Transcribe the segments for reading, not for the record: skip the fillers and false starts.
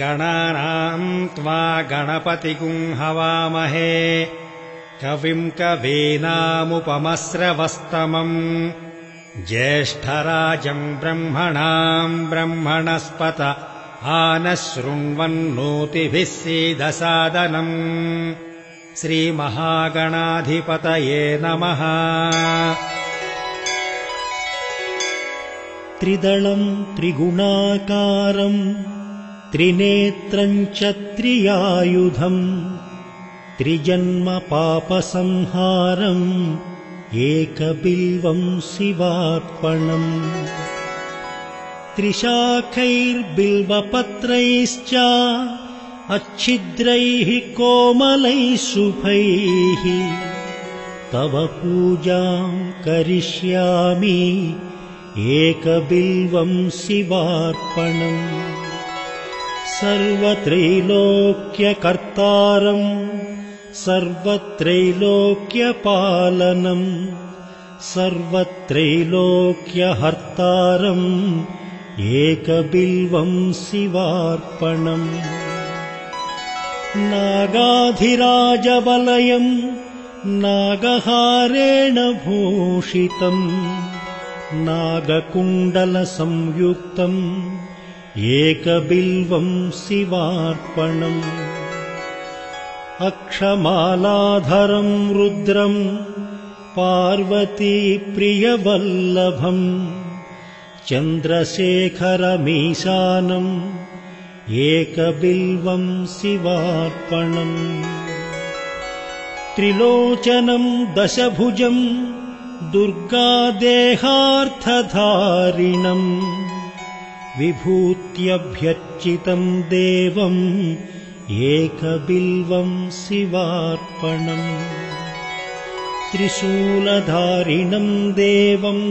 गणानाम् त्वा गणपतिगुं हवामहे कविम् कवीनामुपमस्रवस्तमम् ज्येष्ठराजम् ब्रह्मणाम् ब्रह्मणस्पत आनः शृण्वन्नोतिभिः सीदसादनम् श्रीमहागणाधिपतये नमः। त्रिदलम् त्रिगुणाकारम् त्रिनेत्रम् च त्रियायुधम् त्रिजन्म पापसंहारम् एकबिल्वम् शिवार्पणम् त्रिशाखैर्बिल्वपत्रैश्च अच्छिद्रैः कोमलैः शुभैः तव पूजाम् करिष्यामि एकबिल्वम् शिवार्पणम् सर्वत्रैलोक्यकर्तारम् सर्वत्रैलोक्यपालनम् सर्वत्रैलोक्यहर्तारम् एकबिल्वम् शिवार्पणम् नागाधिराजवलयम् नागहारेण भूषितम् नागकुण्डलसंयुक्तम् एकबिल्वम् शिवार्पणम् अक्षमालाधरम् रुद्रम् पार्वतीप्रियवल्लभम् चन्द्रशेखरमीशानम् एकबिल्वम् शिवार्पणम् त्रिलोचनम् दशभुजम् दुर्गादेहार्थधारिणम् विभूत्यभ्यर्चितम् देवम् एकबिल्वम् शिवार्पणम् त्रिशूलधारिणम् देवम्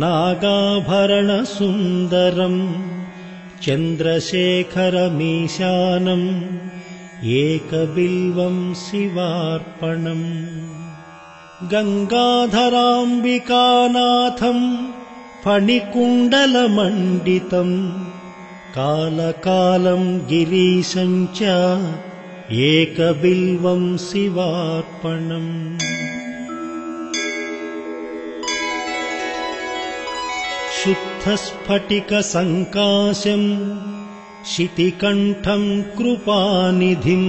नागाभरणसुन्दरम् चन्द्रशेखरमीशानम् एकबिल्वम् शिवार्पणम् गङ्गाधराम्बिकानाथम् फणिकुण्डलमण्डितम् कालकालम् गिरीशम् च एकबिल्वम् शिवार्पणम् शुद्धस्फटिकसङ्काशम् शितिकण्ठम् कृपानिधिम्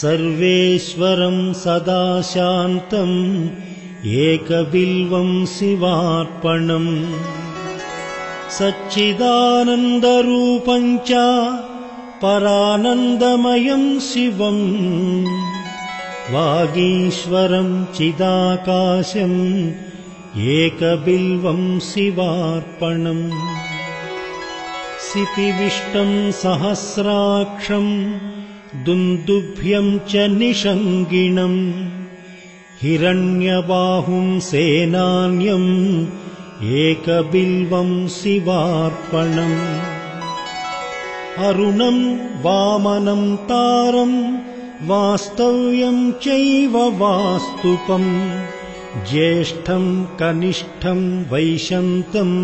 सर्वेश्वरम् सदा शान्तम् एकबिल्वम् शिवार्पणम् सच्चिदानन्दरूपम् च परानन्दमयम् शिवम् वागीश्वरम् चिदाकाशम् एकबिल्वम् शिवार्पणम् सिपिविष्टम् सहस्राक्षम् दुन्दुभ्यम् च निषङ्गिणम् हिरण्यबाहुम् सेनान्यम् एकबिल्वम् शिवार्पणम् अरुणम् वामनम् तारम् वास्तव्यम् चैव वास्तुपम् ज्येष्ठम् कनिष्ठम् वैशन्तम्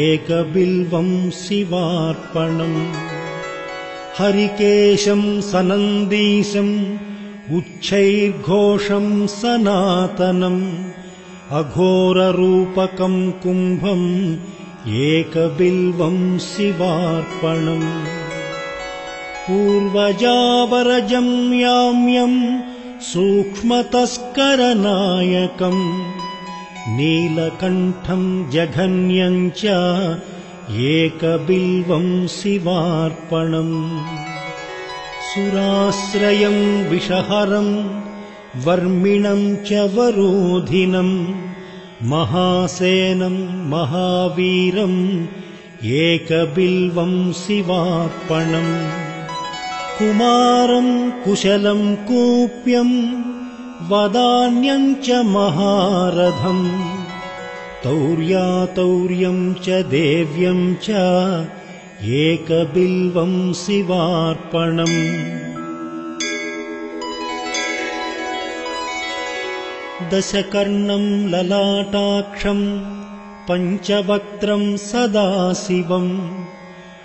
एकबिल्वम् शिवार्पणम् हरिकेशम् सनन्दीशम् उच्चैर्घोषम् सनातनम् अघोररूपकम् कुम्भम् एकबिल्वम् शिवार्पणम् पूर्वजावरजम् याम्यम् सूक्ष्मतस्करनायकम् नीलकण्ठम् जघन्यम् च एकबिल्वम् शिवार्पणम् सुराश्रयम् विषहरम् वर्मिणम् च वरोधिनम् महासेनम् महावीरम् एकबिल्वम् शिवार्पणम् कुमारम् कुशलम् कूप्यम् वदान्यम् च महारथम् तौर्यातौर्यम् च देव्यम् च एकबिल्वम् शिवार्पणम् दशकर्णम् ललाटाक्षम् पञ्चवक्त्रम् सदाशिवम्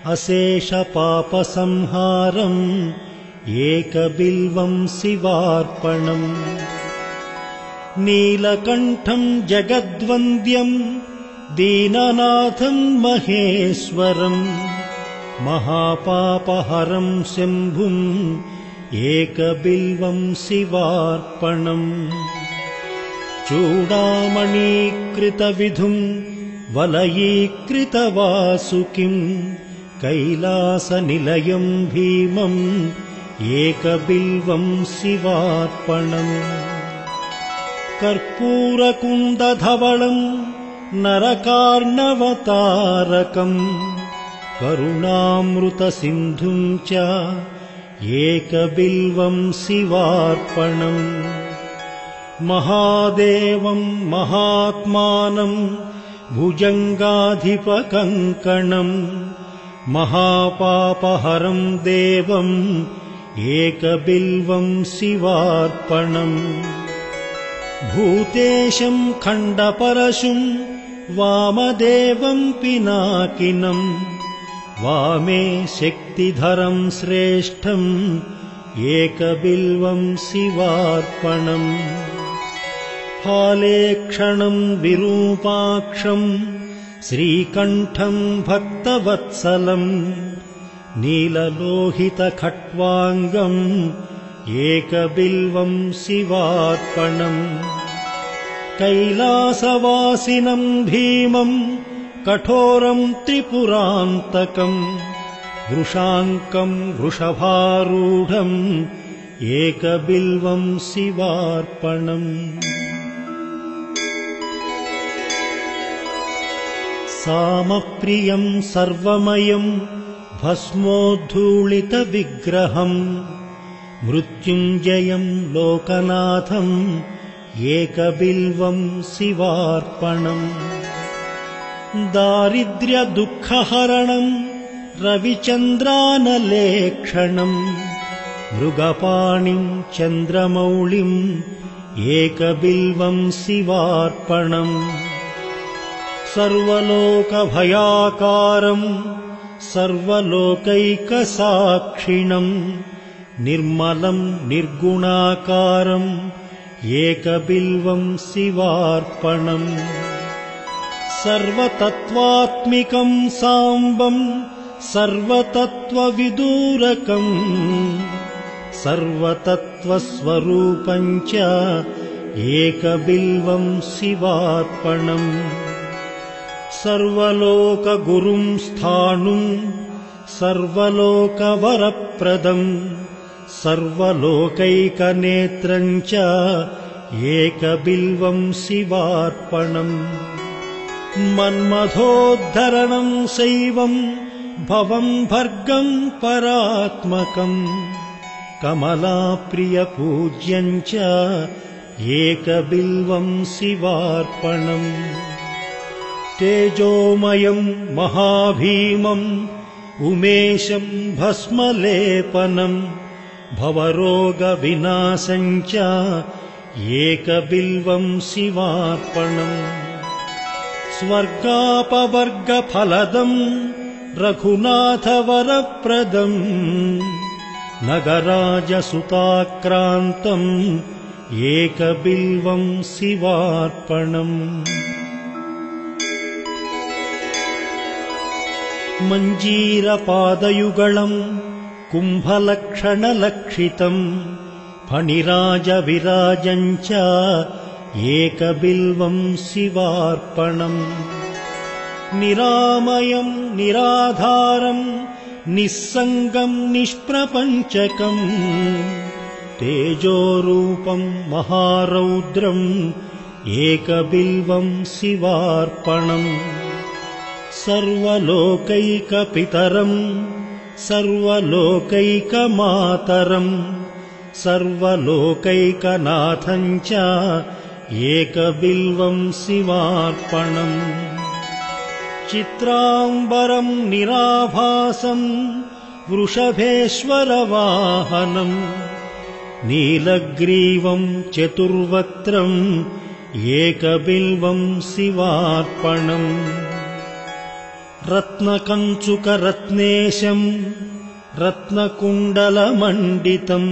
अशेषपापसंहारम् एकबिल्वम् शिवार्पणम्। नीलकण्ठम् जगद्वन्द्यम् दीननाथम् महेश्वरम् महापापहरम् शम्भुम् एकबिल्वम् शिवार्पणम्। चूडामणीकृतविधुम् वलयीकृतवासुकिम् कैलासनिलयम् भीमम् एकबिल्वम् शिवार्पणम्। कर्पूरकुन्दधवलम् नरकार्णवतारकम् करुणामृतसिन्धुम् च एकबिल्वम् शिवार्पणम्। महादेवम् महात्मानम् भुजङ्गाधिपकङ्कणम् महापापहरम् देवम् एकबिल्वम् शिवार्पणम्। भूतेशम् खण्डपरशुम् वामदेवम् पिनाकिनम् वामे शक्तिधरम् श्रेष्ठम् एकबिल्वम् शिवार्पणम्। फालेक्षणम् विरूपाक्षम् श्रीकण्ठम् भक्तवत्सलम् नीललोहितखट्वाङ्गम् एकबिल्वम् शिवार्पणम्। कैलासवासिनम् भीमम् कठोरम् त्रिपुरान्तकम् वृषाङ्कम् वृषभारूढम् एकबिल्वम् शिवार्पणम्। सामप्रियम् सर्वमयम् भस्मोद्धूलितविग्रहम् मृत्युञ्जयम् लोकनाथम् एकबिल्वम् शिवार्पणम्। दारिद्र्यदुःखहरणम् रविचन्द्रानलेक्षणम् मृगपाणिम् चन्द्रमौळिम् एकबिल्वम् शिवार्पणम्। सर्वलोकभयाकारम् सर्वलोकैकसाक्षिणम् निर्मलम् निर्गुणाकारम् एकबिल्वम् शिवार्पणम्। सर्वतत्त्वात्मिकम् साम्बम् सर्वतत्त्वविदूरकम् सर्वतत्त्वस्वरूपम् च एकबिल्वम् शिवार्पणम्। सर्वलोकगुरुम् स्थाणुम् सर्वलोकवरप्रदम् सर्वलोकैकनेत्रम् च एकबिल्वम् शिवार्पणम्। मन्मथोद्धरणम् शैवम् भवम् भर्गम् परात्मकम् कमलाप्रियपूज्यम् च एकबिल्वम् शिवार्पणम्। तेजोमयम् महाभीमम् उमेशम् भस्मलेपनम् भवरोगविनाशम् च एकबिल्वम् शिवार्पणम्। स्वर्गापवर्गफलदम् रघुनाथवरप्रदम् नगराजसुताक्रान्तम् एकबिल्वम् शिवार्पणम्। मञ्जीरपादयुगलम् कुम्भलक्षणलक्षितम् फणिराजविराजम् च एकबिल्वम् शिवार्पणम्। निरामयम् निराधारम् निस्सङ्गम् निष्प्रपञ्चकम् तेजोरूपम् महारौद्रम् एकबिल्वम् शिवार्पणम्। सर्वलोकैकपितरम् सर्वलोकैकमातरम् सर्वलोकैकनाथम् च एकबिल्वम् शिवार्पणम्। चित्राम्बरम् निराभासम् वृषभेश्वरवाहनम् नीलग्रीवम् चतुर्वक्त्रम् एकबिल्वम् शिवार्पणम्। रत्नकञ्चुकरत्नेशम् रत्नकुण्डलमण्डितम्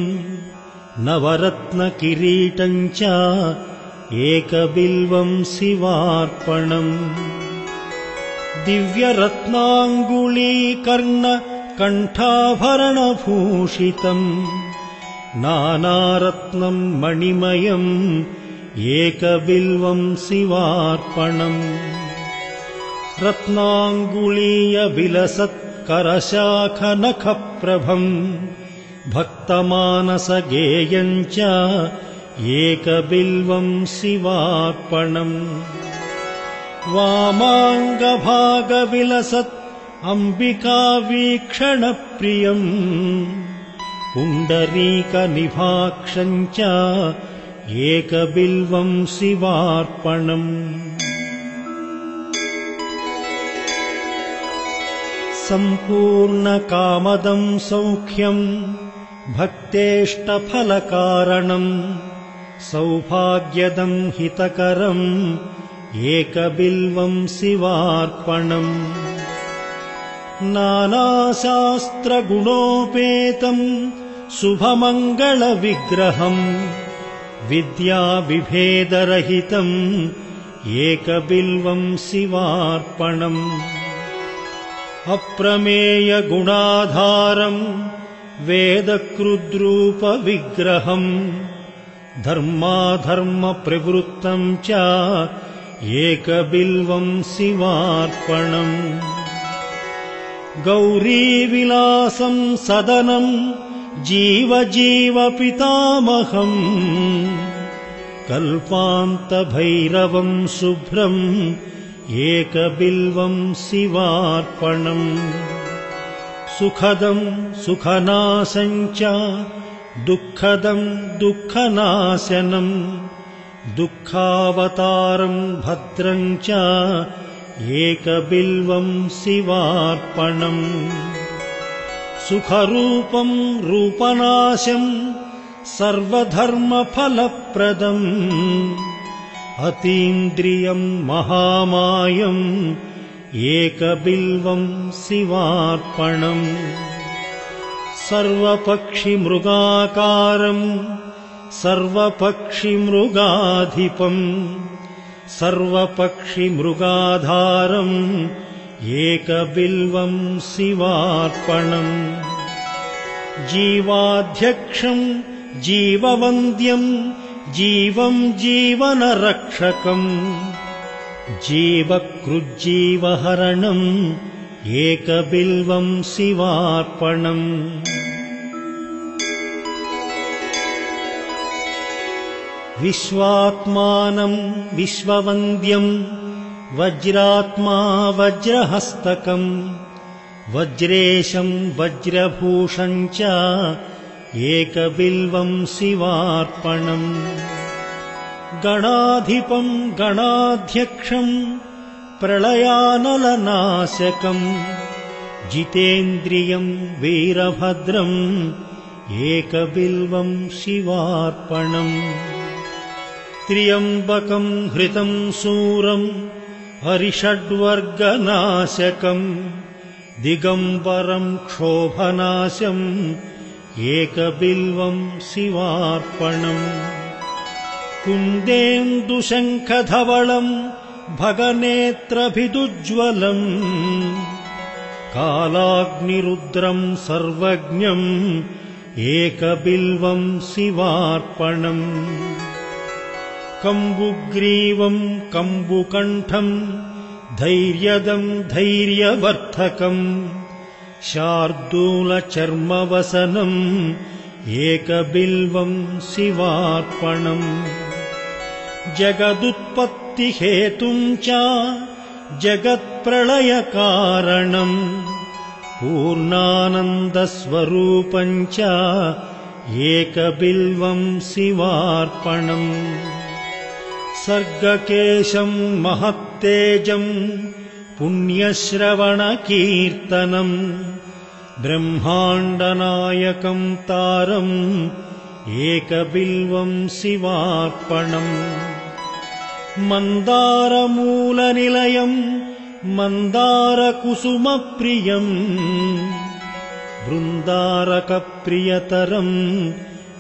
नवरत्नकिरीटम् च एकबिल्वम् शिवार्पणम् दिव्यरत्नाङ्गुलीकर्णकण्ठाभरणभूषितम् नानारत्नम् मणिमयम् एकबिल्वम् शिवार्पणम् रत्नाङ्गुलीयविलसत्करशाखनखप्रभम् भक्तमानसगेयम् च एकबिल्वम् शिवार्पणम् वामाङ्गभागविलसत् अम्बिकावीक्षणप्रियम् पुण्डरीकनिभाक्षम् च एकबिल्वम् शिवार्पणम् सम्पूर्णकामदम् सौख्यम् भक्तेष्टफलकारणम् सौभाग्यदम् हितकरम् एकबिल्वम् शिवार्पणम् नानाशास्त्रगुणोपेतम् शुभमङ्गलविग्रहम् विद्याविभेदरहितम् एकबिल्वम् शिवार्पणम् अप्रमेयगुणाधारम् वेदकृद्रूपविग्रहम् धर्माधर्मप्रवृत्तम् च एकबिल्वम् शिवार्पणम् गौरीविलासम् सदनम् जीवजीवपितामहम् कल्पान्तभैरवम् शुभ्रम् एकबिल्वम् शिवार्पणम् सुखदम् सुखनाशम् च दुःखदम् दुःखनाशनम् दुःखावतारम् भद्रम् च एकबिल्वम् शिवार्पणम् सुखरूपम् रूपनाशम् सर्वधर्मफलप्रदम् अतीन्द्रियम् महामायम् एकबिल्वम् शिवार्पणम् सर्वपक्षिमृगाकारम् सर्वपक्षिमृगाधिपम् सर्वपक्षिमृगाधारम् एकबिल्वम् शिवार्पणम् जीवाध्यक्षम् जीववन्द्यम् जीवम् जीवनरक्षकम् जीवकृज्जीवहरणम् एकबिल्वम् शिवार्पणम् विश्वात्मानम् विश्ववन्द्यम् वज्रात्मा वज्रहस्तकम् वज्रेशम् वज्रभूषम् च एकबिल्वम् शिवार्पणम् गणाधिपम् गणाध्यक्षम् प्रलयानलनाशकम् जितेन्द्रियम् वीरभद्रम् एकबिल्वम् शिवार्पणम् त्र्यम्बकम् हृतम् शूरम् हरिषड्वर्गनाशकम् दिगम्बरम् क्षोभनाशम् एकबिल्वम् शिवार्पणम् कुन्देन्दुशङ्खधवलम् भगनेत्रभिदुज्ज्वलम् कालाग्निरुद्रम् सर्वज्ञम् एकबिल्वम् शिवार्पणम् कम्बुग्रीवम् कम्बुकण्ठम् धैर्यदम् धैर्यवर्धकम् शार्दूलचर्मवसनम् एकबिल्वम् शिवार्पणम् जगदुत्पत्तिहेतुम् च जगत्प्रलयकारणम् पूर्णानन्दस्वरूपम् च एकबिल्वम् शिवार्पणम् सर्गकेशम् महत्तेजम् पुण्यश्रवणकीर्तनम् ब्रह्माण्डनायकम् तारम् एकबिल्वम् शिवार्पणम् मन्दारमूलनिलयम् मन्दारकुसुमप्रियम् बृन्दारकप्रियतरम्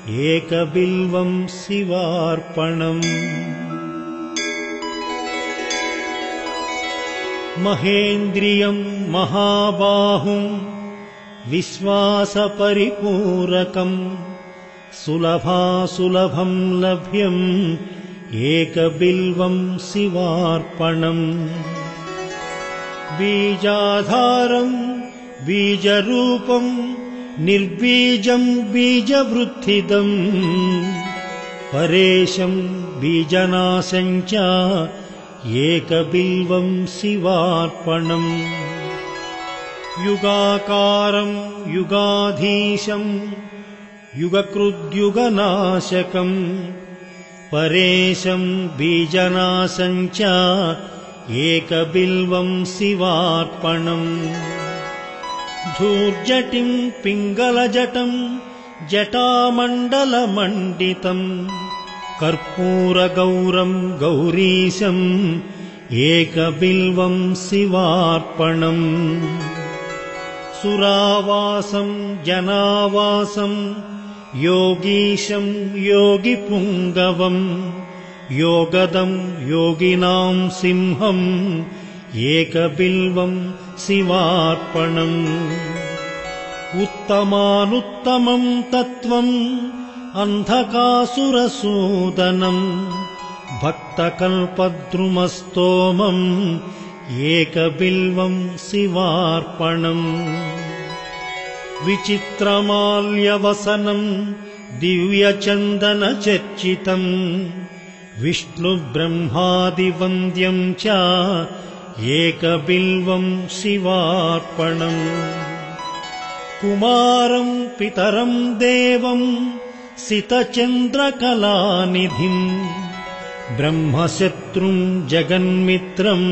एकबिल्वम् शिवार्पणम्। महेन्द्रियम् महाबाहुम् विश्वासपरिपूरकम् सुलभासुलभम् लभ्यम् एकबिल्वम् शिवार्पणम्। बीजाधारम् बीजरूपम् निर्बीजम् बीजवृद्धिदम् परेशम् बीजनाशम् च एकबिल्वम् शिवार्पणम्। युगाकारम् युगाधीशम् युगकृद्युगनाशकम् परेशम् बीजनाशम् च एकबिल्वम् शिवार्पणम्। धूर्जटिम् पिङ्गलजटम् जटामण्डलमण्डितम् कर्पूरगौरम् गौरीशम् एकबिल्वम् शिवार्पणम्। सुरावासम् जनावासम् योगीशम् योगिपुङ्गवम् योगदम् योगिनाम् सिंहम् एकबिल्वम् शिवार्पणम्। उत्तमानुत्तमम् तत्त्वम् अन्धकासुरसूदनम् भक्तकल्पद्रुमस्तोमम् एकबिल्वम् शिवार्पणम्। विचित्रमाल्यवसनम् दिव्यचन्दनचर्चितम् विष्णुब्रह्मादिवन्द्यम् च एकबिल्वम् शिवार्पणम्। कुमारम् पितरम् देवम् सितचन्द्रकलानिधिम् ब्रह्मशत्रुम् जगन्मित्रम्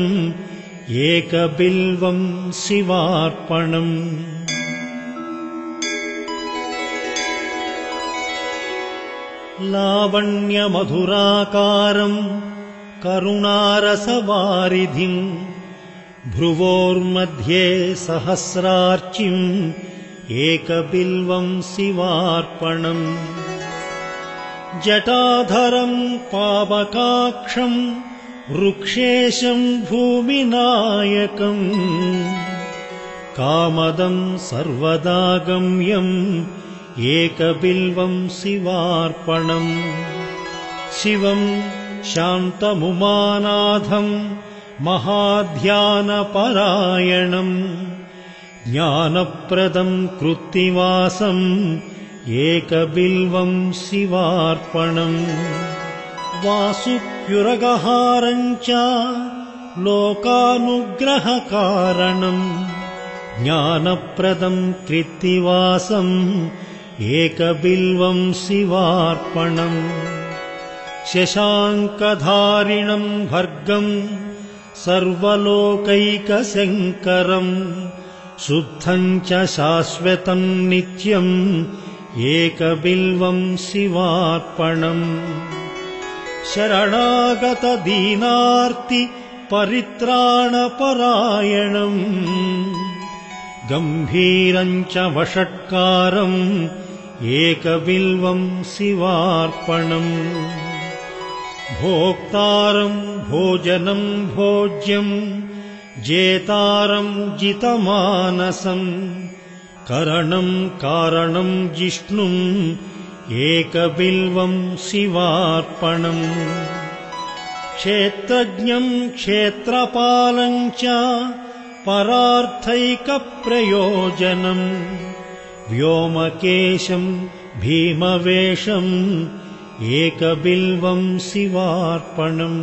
एकबिल्वम् शिवार्पणम्। लावण्यमधुराकारम् करुणारसवारिधिम् भ्रुवोर्मध्ये सहस्रार्चिम् एकबिल्वम् शिवार्पणम्। जटाधरम् पावकाक्षम् वृक्षेशम् भूमिनायकम् कामदम् सर्वदागम्यम् एकबिल्वम् शिवार्पणम्। शिवम् शान्तमुमानाथम् महाध्यानपरायणम् ज्ञानप्रदम् कृत्तिवासम् एकबिल्वम् शिवार्पणम्। वासुप्युरगहारम् च लोकानुग्रहकारणम् ज्ञानप्रदम् कृत्तिवासम् एकबिल्वम् शिवार्पणम्। शशाङ्कधारिणम् भर्गम् सर्वलोकैकशङ्करम् शुद्धम् च शाश्वतम् नित्यम् एकबिल्वम् शिवार्पणम्। शरणागतदीनार्ति परित्राणपरायणम् गम्भीरम् च वषट्कारम् एकबिल्वम् शिवार्पणम्। भोक्तारम् भोजनम् भोज्यम् जेतारम् जितमानसम् करणम् कारणम् जिष्णुम् एकबिल्वम् शिवार्पणम्। क्षेत्रज्ञम् क्षेत्रपालम् च परार्थैकप्रयोजनम् व्योमकेशम् भीमवेषम् एकबिल्वम् शिवार्पणम्।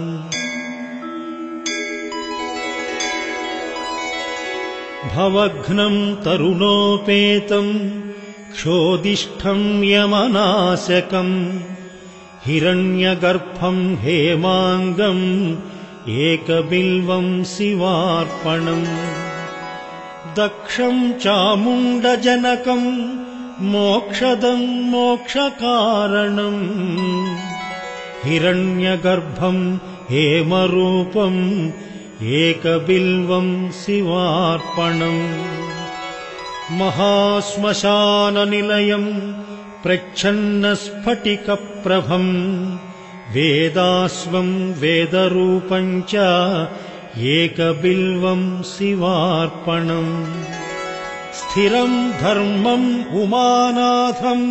भवघ्नम् तरुणोपेतम् क्षोदिष्ठम् यमनाशकम् हिरण्यगर्भम् हेमाङ्गम् एकबिल्वम् शिवार्पणम्। दक्षम् चामुण्डजनकम् मोक्षदम् मोक्षकारणम् हिरण्यगर्भम् हेमरूपम् एकबिल्वं शिवार्पणम् महाश्मशाननिलयम् प्रच्छन्नस्फटिकप्रभम् वेदाश्वम् वेदरूपम् च एकबिल्वं शिवार्पणम् स्थिरम् धर्मम् उमानाथम्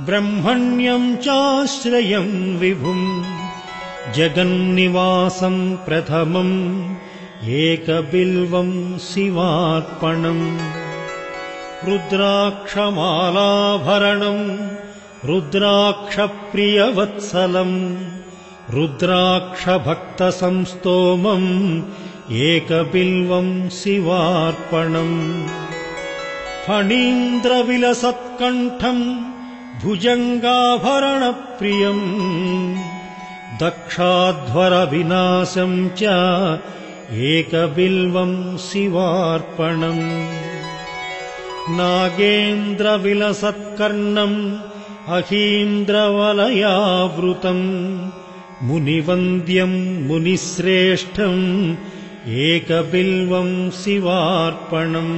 ब्रह्मण्यम् चाश्रयम् विभुम् जगन्निवासम् प्रथमम् एकबिल्वं शिवार्पणम् रुद्राक्षमालाभरणम् रुद्राक्षप्रियवत्सलम् रुद्राक्षभक्तसंस्तोमम् एकबिल्वं शिवार्पणम् फणीन्द्रविलसत्कण्ठम् भुजङ्गाभरणप्रियम् दक्षाध्वरविनाशम् च एकबिल्वं शिवार्पणम् नागेन्द्रविलसत्कर्णम् अहीन्द्रवलयावृतम् मुनिवन्द्यम् मुनिश्रेष्ठम् एकबिल्वं शिवार्पणम्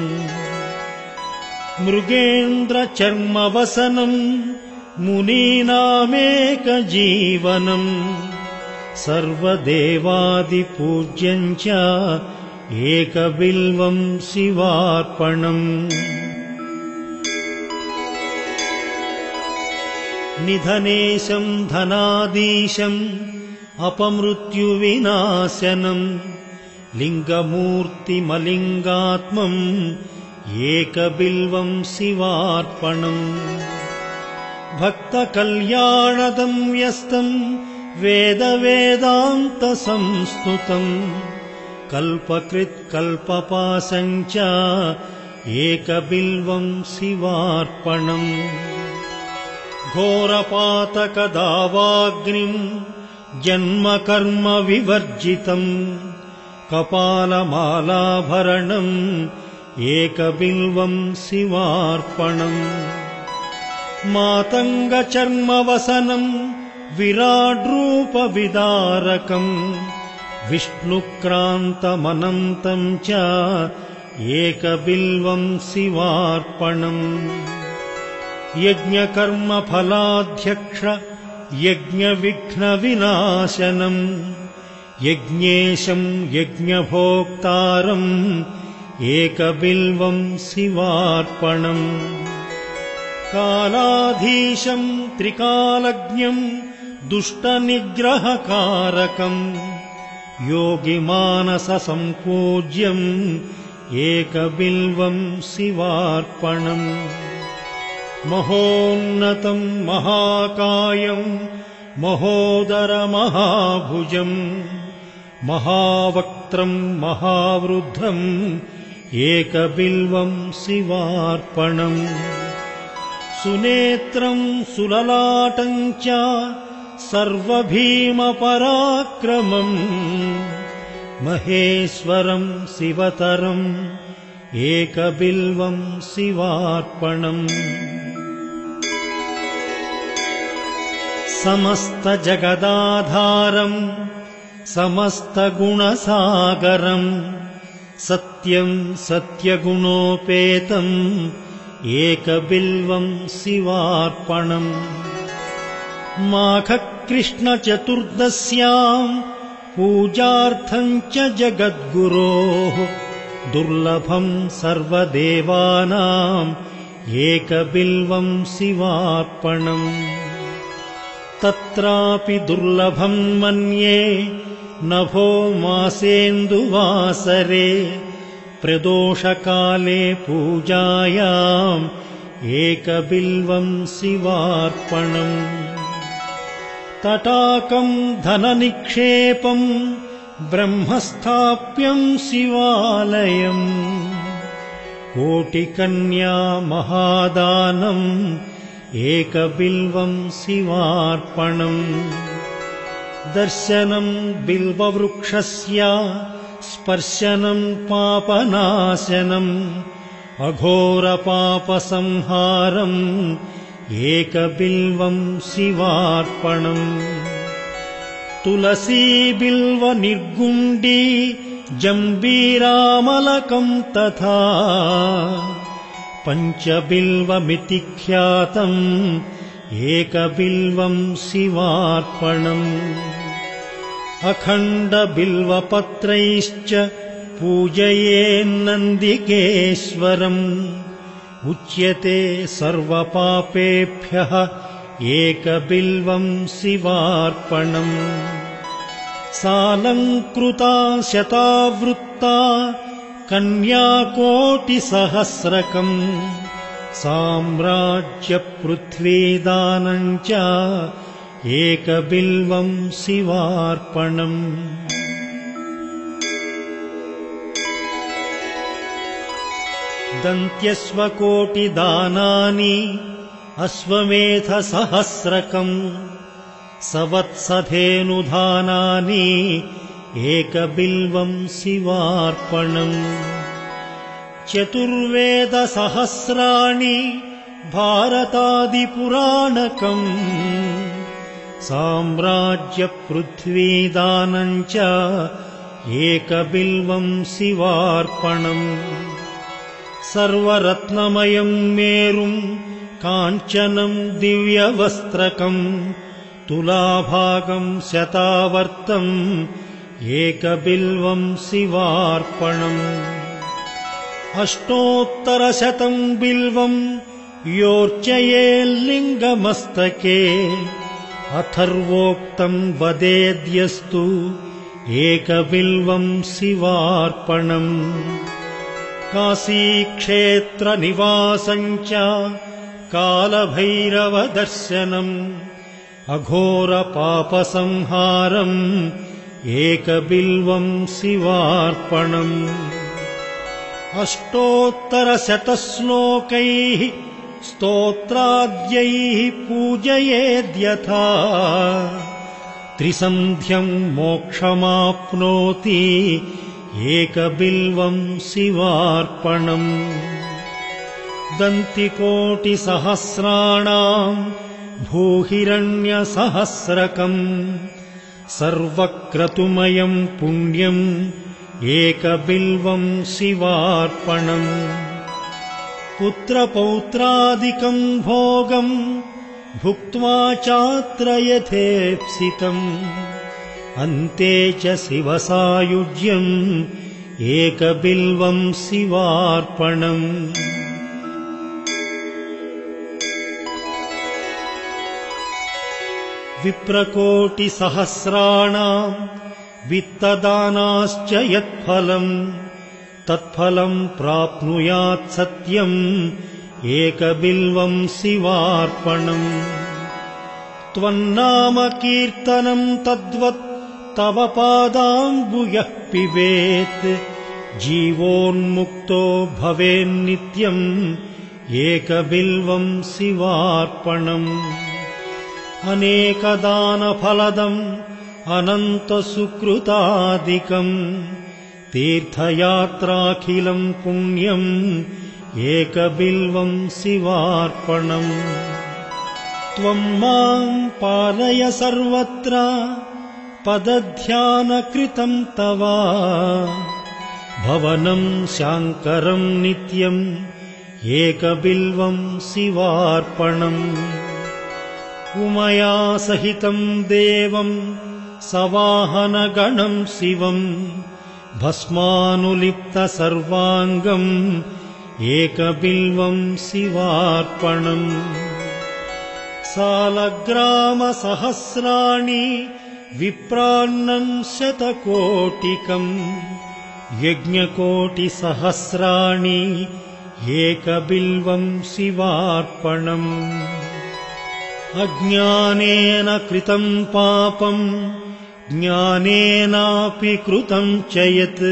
मृगेन्द्रचर्मवसनम् मुनीनामेकजीवनम् सर्वदेवादिपूज्यम् च एकबिल्वं शिवार्पणम् निधनेशम् धनाधीशम् अपमृत्युविनाशनम् लिङ्गमूर्तिमलिङ्गात्मम् एकबिल्वं शिवार्पणम् भक्तकल्याणदम् व्यस्तम् वेदवेदान्तसंस्तुतम् कल्पकृत्कल्पपाशम् च एकबिल्वं शिवार्पणम् घोरपातकदावाग्निम् जन्मकर्म विवर्जितम् कपालमालाभरणम् एकबिल्वं शिवार्पणम् मातङ्गचर्मवसनम् विराड्रूपविदारकम् विष्णुक्रान्तमनन्तम् च एकबिल्वं शिवार्पणम् यज्ञकर्मफलाध्यक्ष यज्ञविघ्नविनाशनम् यज्ञेशम् यज्ञभोक्तारम् एकबिल्वं शिवार्पणम् कालाधीशम् त्रिकालज्ञम् दुष्टनिग्रहकारकम् योगिमानससम्पूज्यम् एकबिल्वं शिवार्पणम् महोन्नतम् महाकायम् महोदरमहाभुजम् महावक्त्रम् महावृद्धम् एकबिल्वं शिवार्पणम् सुनेत्रम् सुललाटम् च सर्वभीमपराक्रमम् महेश्वरम् शिवतरम् एकबिल्वं शिवार्पणम् समस्तजगदाधारम् समस्तगुणसागरम् सत्यम् सत्यगुणोपेतम् एकबिल्वं शिवार्पणम् माघकृष्णचतुर्दश्याम् पूजार्थम् च जगद्गुरोः दुर्लभम् सर्वदेवानाम् एकबिल्वं शिवार्पणम् तत्रापि दुर्लभम् मन्ये नभो मासेन्दुवासरे प्रदोषकाले पूजायाम् एकबिल्वं शिवार्पणम् तटाकम् धननिक्षेपम् ब्रह्मस्थाप्यम् शिवालयम् कोटिकन्या महादानम् एकबिल्वं शिवार्पणम् दर्शनम् बिल्ववृक्षस्य स्पर्शनम् पापनाशनम् अघोरपापसंहारम् एकबिल्वं शिवार्पणम् तुलसीबिल्वनिर्गुण्डी जम्बीरामलकम् तथा पञ्चबिल्वमिति ख्यातम् एकबिल्वम् शिवार्पणम् अखण्डबिल्वपत्रैश्च पूजयेन्नन्दिकेश्वरम् उच्यते सर्वपापेभ्यः एकबिल्वम् शिवार्पणम् सालङ्कृता शतावृत्ता कन्याकोटिसहस्रकम् साम्राज्यपृथ्वीदानम् च एकबिल्वम् शिवार्पणम् दन्त्यश्वकोटिदानानि अश्वमेधसहस्रकम् सवत्सधेनुदानानि एकबिल्वम् शिवार्पणम् चतुर्वेदसहस्राणि भारतादिपुराणकम् साम्राज्यपृथ्वीदानम् च एकबिल्वम् शिवार्पणम् सर्वरत्नमयम् मेरुम् काञ्चनम् दिव्यवस्त्रकम् तुलाभागम् शतावर्तम् एकबिल्वम् शिवार्पणम् अष्टोत्तरशतम् बिल्वम् योर्चयेल्लिङ्गमस्तके अथर्वोक्तम् वदेद्यस्तु एकबिल्वम् शिवार्पणम् काशीक्षेत्रनिवासम् च कालभैरवदर्शनम् अघोरपापसंहारम् एकबिल्वम् शिवार्पणम् अष्टोत्तरशतश्लोकैः स्तोत्राद्यैः पूजयेद्यथा त्रिसन्ध्यम् मोक्षमाप्नोति एकबिल्वम् शिवार्पणम् दन्तिकोटिसहस्राणाम् भूहिरण्यसहस्रकम् सर्वक्रतुमयम् पुण्यम् एकबिल्वम् शिवार्पणम् पुत्रपौत्रादिकम् भोगम् भुक्त्वा चात्र यथेप्सितम् अन्ते च शिवसायुज्यम् एकबिल्वम् शिवार्पणम् विप्रकोटिसहस्राणाम् वित्तदानाश्च यत्फलम् तत्फलम् प्राप्नुयात् सत्यम् एकबिल्वम् शिवार्पणम् त्वन्नाम कीर्तनम् तद्वत् तव पादाम्बुजः पिबेत् जीवोन्मुक्तो भवेन्नित्यम् एकबिल्वम् शिवार्पणम् अनेकदानफलदम् अनन्तसुकृतादिकम् तीर्थयात्राखिलम् पुण्यम् एकबिल्वम् शिवार्पणम् त्वम् माम् पालय सर्वत्र पदध्यानकृतम् तव भवनम् शाङ्करम् नित्यम् एकबिल्वम् शिवार्पणम् उमया सहितम् देवम् सवाहनगणम् शिवम् भस्मानुलिप्त सर्वाङ्गम् एकबिल्वम् शिवार्पणम् सालग्रामसहस्राणि विप्रान्नम् शतकोटिकम् यज्ञकोटिसहस्राणि एकबिल्वम् शिवार्पणम् अज्ञानेन कृतम् पापम् ज्ञानेनापि कृतम् च यत्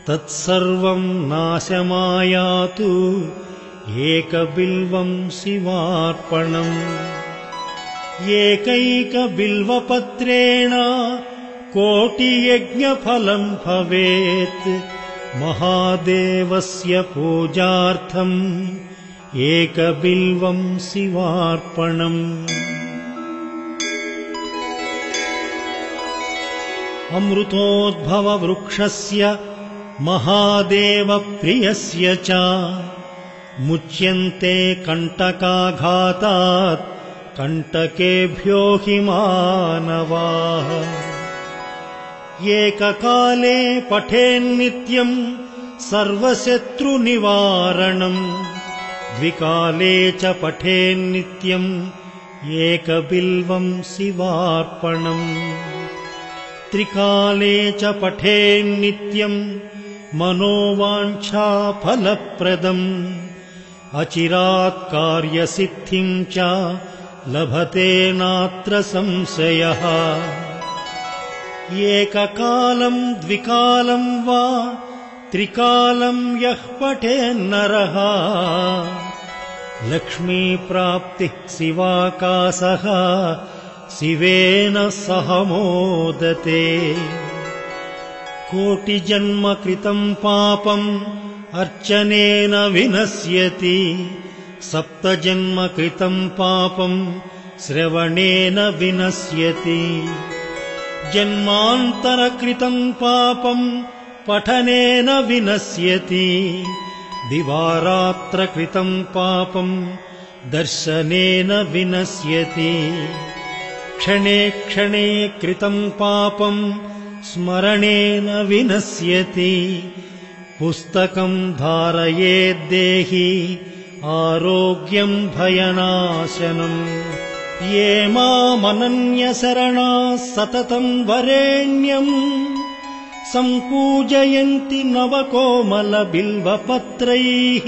तत्सर्वम् नाशमायातु एकबिल्वम् शिवार्पणम् एकैकबिल्वपत्रेण कोटियज्ञफलम् भवेत् महादेवस्य पूजार्थम् एकबिल्वम् शिवार्पणम् अमृतोद्भववृक्षस्य महादेवप्रियस्य च मुच्यन्ते कण्टकाघातात् कण्टकेभ्यो हि मानवाः। एककाले पठेन्नित्यम् सर्वशत्रुनिवारणम् द्विकाले च पठेन्नित्यम् एकबिल्वम् शिवार्पणम् त्रिकाले च पठेन्नित्यम् मनोवाञ्छाफलप्रदम् अचिरात् कार्यसिद्धिम् च लभते नात्र संशयः। एककालम् द्विकालम् वा त्रिकालम् यः पठेन्नरः लक्ष्मीप्राप्तिः शिवाकाशः शिवेन सह मोदते। कोटिजन्म कृतम् पापम् अर्चनेन विनश्यति सप्तजन्म कृतम् पापम् श्रवणेन विनश्यति। जन्मान्तरकृतम् पापम् पठनेन विनश्यति दिवारात्रकृतम् पापम् दर्शनेन विनश्यति। क्षणे क्षणे कृतम् पापम् स्मरणेन विनश्यति। पुस्तकम् धारयेद्देहि आरोग्यम् भयनाशनम्। ये मामनन्यशरणाः सततम् वरेण्यम् सम्पूजयन्ति नवकोमलबिल्वपत्रैः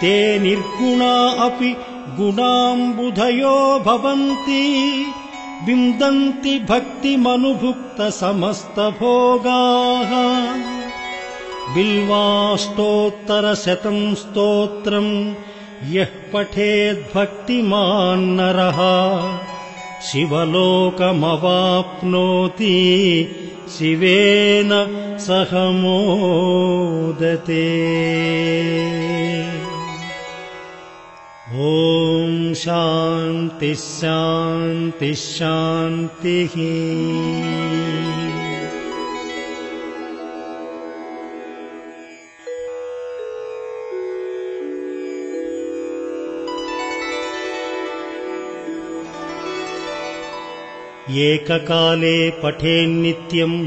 ते निर्गुणा अपि गुणाम्बुधयो भवन्ति विन्दन्ति भक्तिमनुभुक्तसमस्तभोगाः। बिल्वाष्टोत्तरशतम् स्तोत्रम् यः पठेद्भक्तिमान् नरः शिवलोकमवाप्नोति शिवेन सह मोदते। ॐ शान्तिः शान्तिः शान्तिः। एककाले पठेन्नित्यम्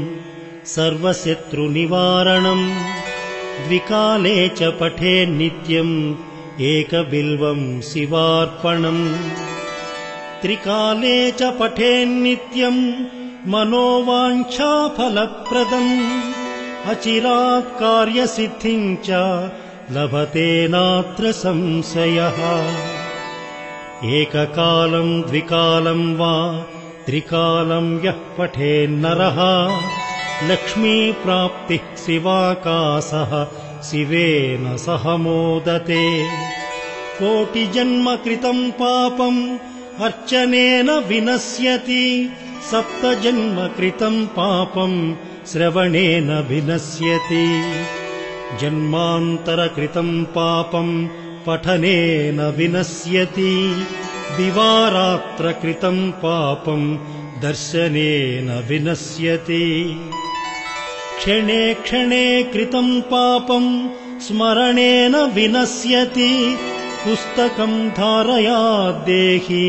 सर्वशत्रुनिवारणम् द्विकाले च पठेन्नित्यम् एकबिल्वम् शिवार्पणम् त्रिकाले च पठेन्नित्यम् मनोवाञ्छाफलप्रदम् अचिरात् कार्यसिद्धिम् च लभते नात्र संशयः। एककालम् द्विकालम् वा त्रिकालम् यः पठेन्नरः लक्ष्मीप्राप्तिः शिवाकाशः शिवेन सह मोदते। कोटिजन्म कृतम् पापम् अर्चनेन विनश्यति सप्तजन्म कृतम् पापम् श्रवणेन विनश्यति। जन्मान्तरकृतम् पापम् पठनेन विनश्यति दिवारात्रकृतम् पापम् दर्शनेन विनश्यति। क्षणे क्षणे कृतम् पापम् स्मरणेन विनश्यति पुस्तकम् धारयाद्देहि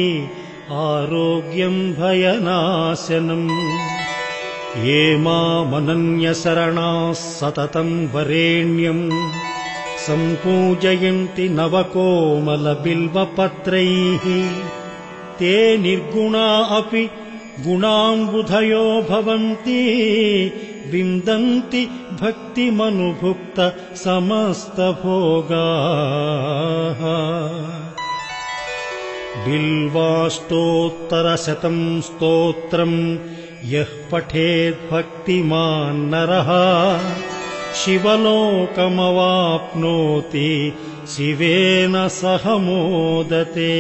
आरोग्यम् भयनाशनम्। ये मामनन्यशरणाः सततम् वरेण्यम् सम्पूजयन्ति नवकोमलबिल्वपत्रैः ते निर्गुणा अपि गुणाम्बुधयो भवन्ति विन्दन्ति भक्तिमनुभुक्त समस्तभोगाः। बिल्वाष्टोत्तरशतम् स्तोत्रम् यः पठेद्भक्तिमान् नरः शिवलोकमवाप्नोति शिवेन सह मोदते।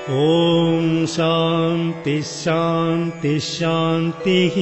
ॐ शान्तिः शान्तिः शान्तिः।